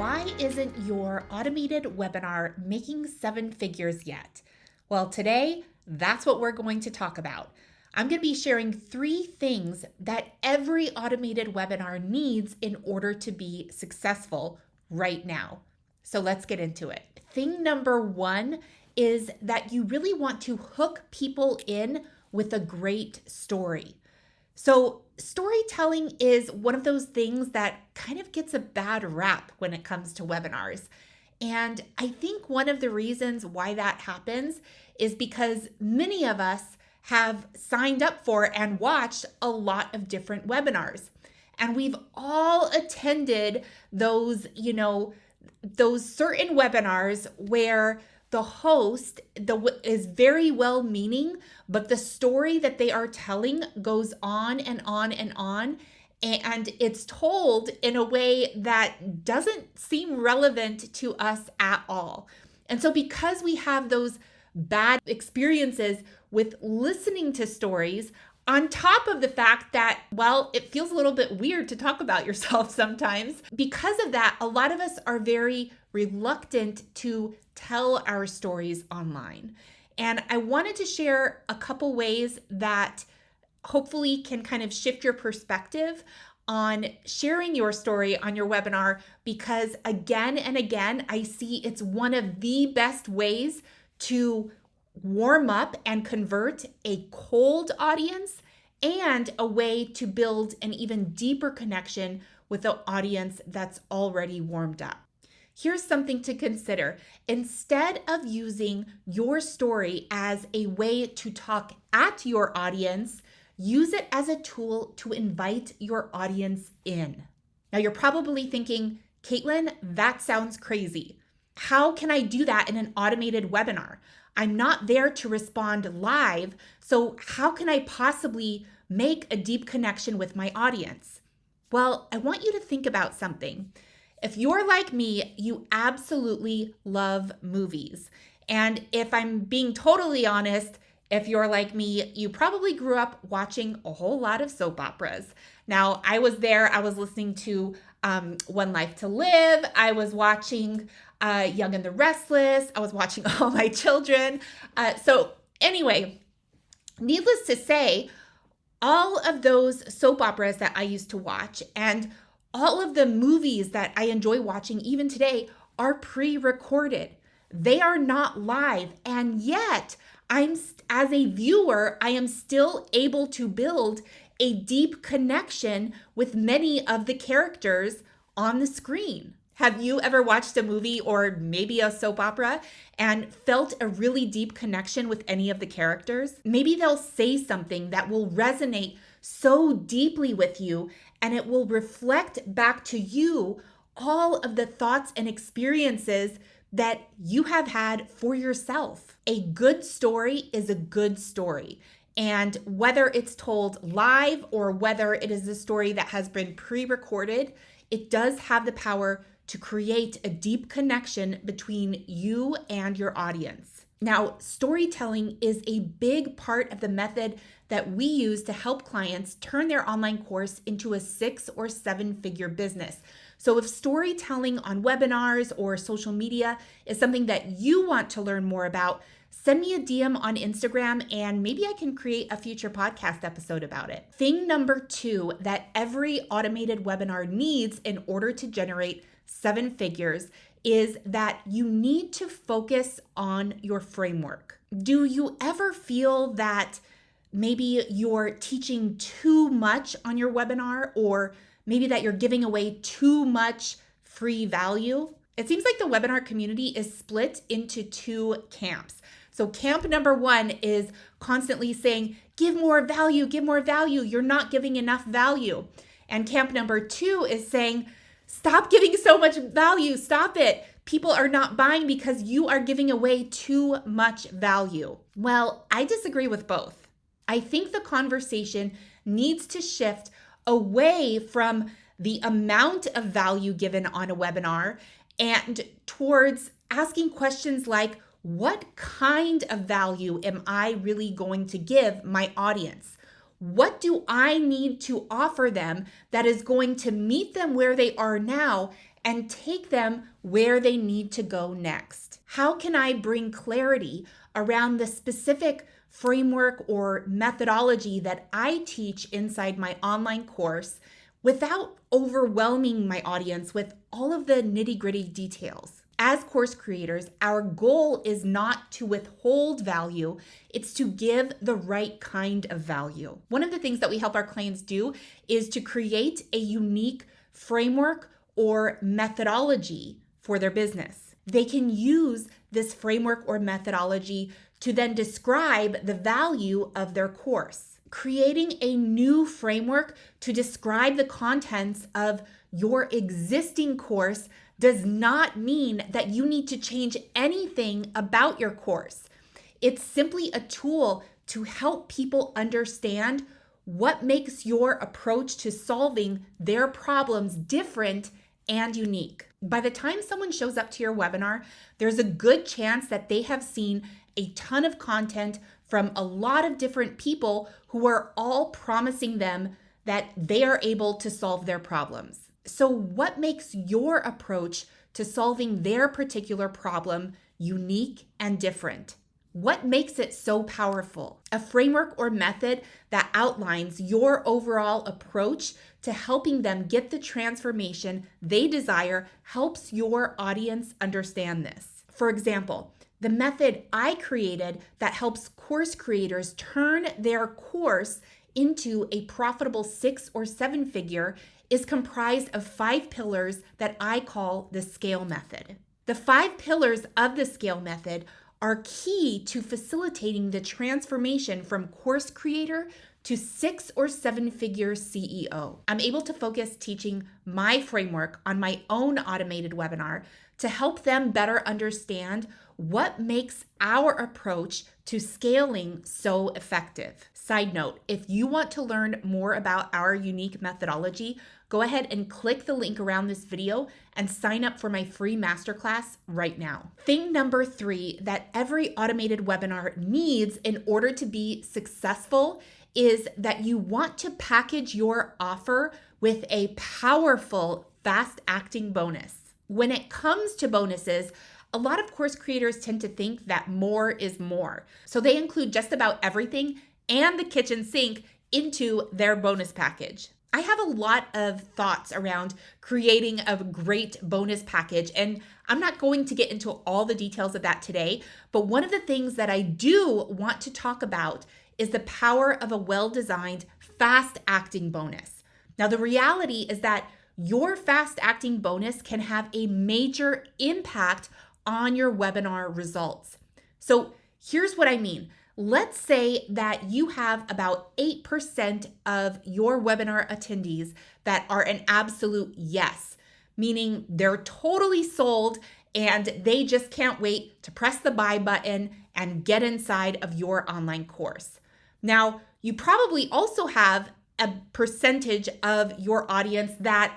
Why isn't your automated webinar making 7 figures yet? Well, today, that's what we're going to talk about. I'm going to be sharing 3 things that every automated webinar needs in order to be successful right now. So let's get into it. Thing number 1 is that you really want to hook people in with a great story. So storytelling is one of those things that kind of gets a bad rap when it comes to webinars. And I think one of the reasons why that happens is because many of us have signed up for and watched a lot of different webinars. And we've all attended those certain webinars where the host is very well meaning, but the story that they are telling goes on and on and on. And it's told in a way that doesn't seem relevant to us at all. And so because we have those bad experiences with listening to stories, on top of the fact that, well, it feels a little bit weird to talk about yourself sometimes. Because of that, a lot of us are very reluctant to tell our stories online. And I wanted to share a couple ways that hopefully can kind of shift your perspective on sharing your story on your webinar, because again and again, I see it's one of the best ways to warm up and convert a cold audience and a way to build an even deeper connection with an audience that's already warmed up. Here's something to consider. Instead of using your story as a way to talk at your audience, use it as a tool to invite your audience in. Now, you're probably thinking, Caitlin, that sounds crazy. How can I do that in an automated webinar? I'm not there to respond live, so how can I possibly make a deep connection with my audience? Well, I want you to think about something. If you're like me, you absolutely love movies. And if I'm being totally honest, if you're like me, you probably grew up watching a whole lot of soap operas. Now, I was there, I was listening to One Life to Live, I was watching Young and the Restless, I was watching All My Children. So anyway, needless to say, all of those soap operas that I used to watch and all of the movies that I enjoy watching even today are pre-recorded. They are not live. And yet, as a viewer, I am still able to build a deep connection with many of the characters on the screen. Have you ever watched a movie or maybe a soap opera and felt a really deep connection with any of the characters? Maybe they'll say something that will resonate so deeply with you, and it will reflect back to you all of the thoughts and experiences that you have had for yourself. A good story is a good story. And whether it's told live or whether it is a story that has been pre-recorded, it does have the power to create a deep connection between you and your audience. Now, storytelling is a big part of the method that we use to help clients turn their online course into a 6 or 7 figure business. So if storytelling on webinars or social media is something that you want to learn more about, send me a DM on Instagram and maybe I can create a future podcast episode about it. Thing number 2 that every automated webinar needs in order to generate 7 figures is that you need to focus on your framework. Do you ever feel that maybe you're teaching too much on your webinar, or maybe that you're giving away too much free value? It seems like the webinar community is split into 2 camps. So camp number 1 is constantly saying, give more value, you're not giving enough value. And camp number 2 is saying, stop giving so much value, stop it. People are not buying because you are giving away too much value. Well, I disagree with both. I think the conversation needs to shift away from the amount of value given on a webinar and towards asking questions like, what kind of value am I really going to give my audience? What do I need to offer them that is going to meet them where they are now and take them where they need to go next? How can I bring clarity around the specific framework or methodology that I teach inside my online course without overwhelming my audience with all of the nitty-gritty details? As course creators, our goal is not to withhold value, it's to give the right kind of value. One of the things that we help our clients do is to create a unique framework or methodology for their business. They can use this framework or methodology to then describe the value of their course. Creating a new framework to describe the contents of your existing course does not mean that you need to change anything about your course. It's simply a tool to help people understand what makes your approach to solving their problems different and unique. By the time someone shows up to your webinar, there's a good chance that they have seen a ton of content from a lot of different people who are all promising them that they are able to solve their problems. So what makes your approach to solving their particular problem unique and different? What makes it so powerful? A framework or method that outlines your overall approach to helping them get the transformation they desire helps your audience understand this. For example, the method I created that helps course creators turn their course into a profitable 6 or 7 figure is comprised of 5 pillars that I call the scale method. The 5 pillars of the scale method are key to facilitating the transformation from course creator to 6 or 7 figure CEO. I'm able to focus teaching my framework on my own automated webinar to help them better understand what makes our approach to scaling so effective. Side note, if you want to learn more about our unique methodology, go ahead and click the link around this video and sign up for my free masterclass right now. Thing number 3 that every automated webinar needs in order to be successful is that you want to package your offer with a powerful fast acting bonus. When it comes to bonuses, a lot of course creators tend to think that more is more. So they include just about everything and the kitchen sink into their bonus package. I have a lot of thoughts around creating a great bonus package, and I'm not going to get into all the details of that today, but one of the things that I do want to talk about is the power of a well-designed fast acting bonus. Now, the reality is that your fast acting bonus can have a major impact on your webinar results. So here's what I mean. Let's say that you have about 8% of your webinar attendees that are an absolute yes, meaning they're totally sold and they just can't wait to press the buy button and get inside of your online course. Now, you probably also have a percentage of your audience that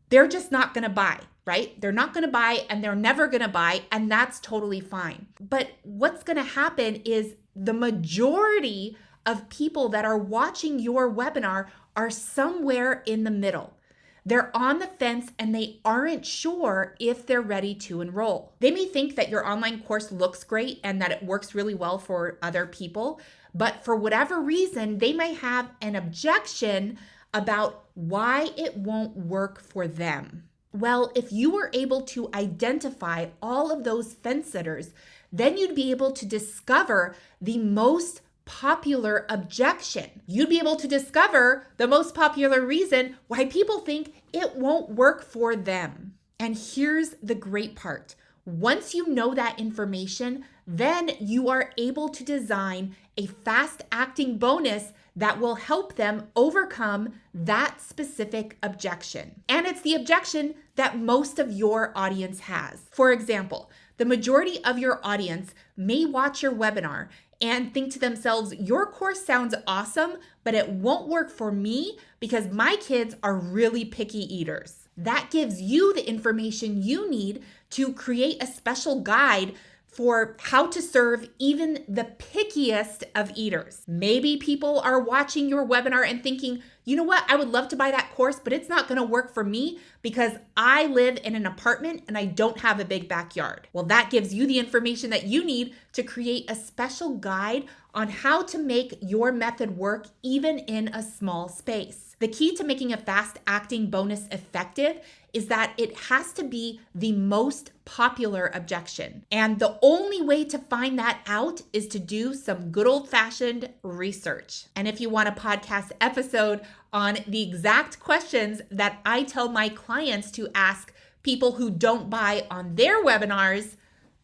they're just not going to buy, right? They're not going to buy and they're never going to buy, and that's totally fine. But what's going to happen is the majority of people that are watching your webinar are somewhere in the middle. They're on the fence and they aren't sure if they're ready to enroll. They may think that your online course looks great and that it works really well for other people, but for whatever reason, they may have an objection about why it won't work for them. Well, if you were able to identify all of those fence sitters, then you'd be able to discover the most popular objection. You'd be able to discover the most popular reason why people think it won't work for them. And here's the great part. Once you know that information, then you are able to design a fast acting bonus that will help them overcome that specific objection. And it's the objection that most of your audience has. For example, the majority of your audience may watch your webinar and think to themselves, your course sounds awesome, but it won't work for me because my kids are really picky eaters. That gives you the information you need to create a special guide for how to serve even the pickiest of eaters. Maybe people are watching your webinar and thinking, you know what, I would love to buy that course, but it's not gonna work for me because I live in an apartment and I don't have a big backyard. Well, that gives you the information that you need to create a special guide on how to make your method work even in a small space. The key to making a fast acting bonus effective is that it has to be the most popular objection. And the only way to find that out is to do some good old-fashioned research. And if you want a podcast episode on the exact questions that I tell my clients to ask people who don't buy on their webinars,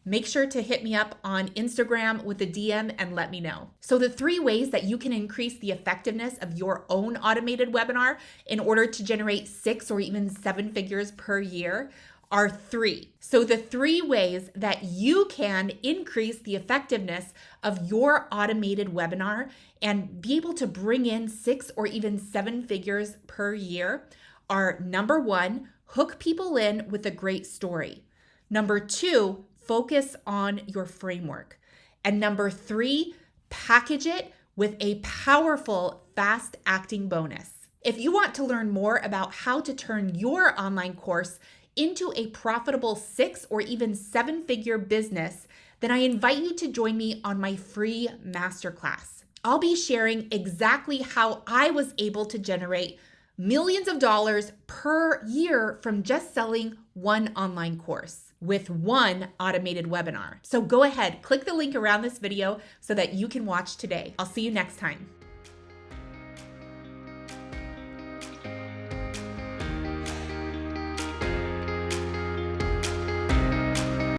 make sure to hit me up on Instagram with a DM and let me know. So the 3 ways that you can increase the effectiveness of your own automated webinar in order to generate 6 or even 7 figures per year are 3. So the 3 ways that you can increase the effectiveness of your automated webinar and be able to bring in 6 or even 7 figures per year are: number 1, hook people in with a great story. Number 2, focus on your framework. And number 3, package it with a powerful fast acting bonus. If you want to learn more about how to turn your online course into a profitable 6 or even 7-figure business, then I invite you to join me on my free masterclass. I'll be sharing exactly how I was able to generate millions of dollars per year from just selling one online course with one automated webinar. So go ahead, click the link around this video so that you can watch today. I'll see you next time.